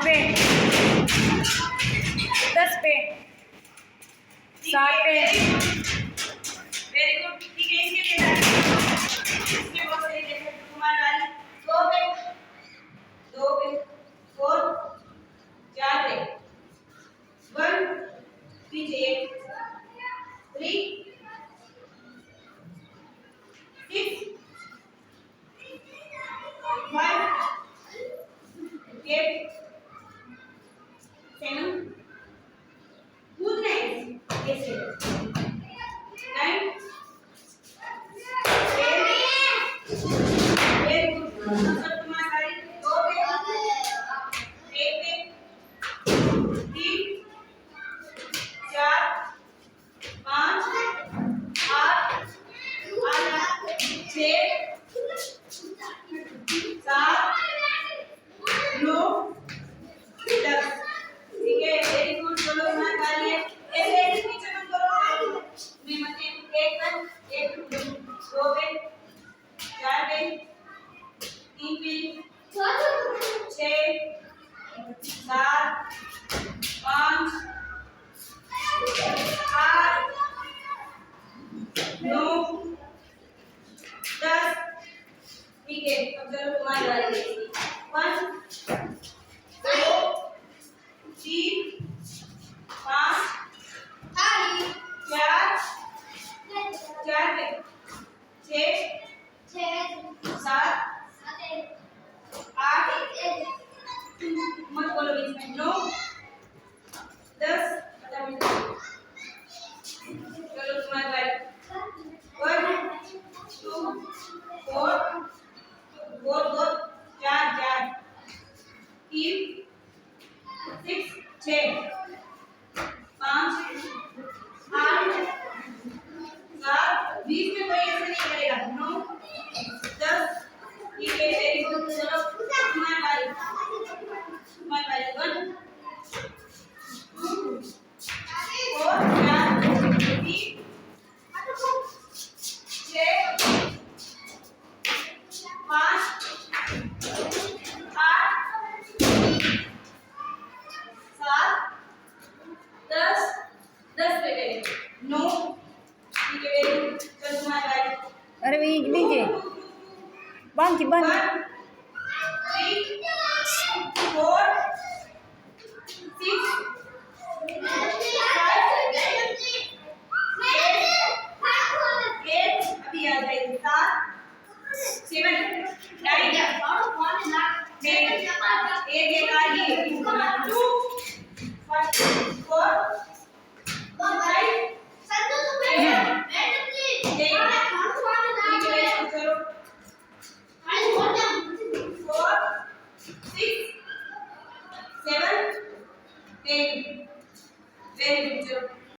पे, 10 पे, 7 पे। Very good. ठीक है, इसके लिए इसके बहुत सही देखो तुम्हारी वाली 2 पे 4 4 पे 1 पीछे 3 6 5 8 7 कूदना है ऐसे 9 वेरी गुड। सब तुम्हारी 2 पे 1 पे 3 4 5 8 6 7 9 10। ठीक है, वेरी गुड। चलो तुम्हारी बारी है। ऐसे ऐसे पीछे मत करो, मैं मत 1 पर 1 2 पे 4 पे 3 पे 6 7 5 8 9 10। ठीक है, अब चलो तुम्हारी बारी है। 1 2 3 5 4 4 पे 6 7 8 मत बोलो बीच में 9 10। चलो तुम्हारी बारी 1 2 4 4 4 4 3 6 6 5 8 7 20 में कोई ऐसे नहीं करेगा 9 10। ठीक है, वेरी गुड। चलो तुम्हारी बारी 1 2 4 4 3 6 5 8 7 10 10 पे गए 9। ठीक है, वेरी गुड। चलो तुम्हारी बारी अरे वही नीचे बंद थी बंद। 1 3 4 6 5 8 अभी आ जाएगी 7 7 9 एक एक आ गई 2 1 4 5 8 एक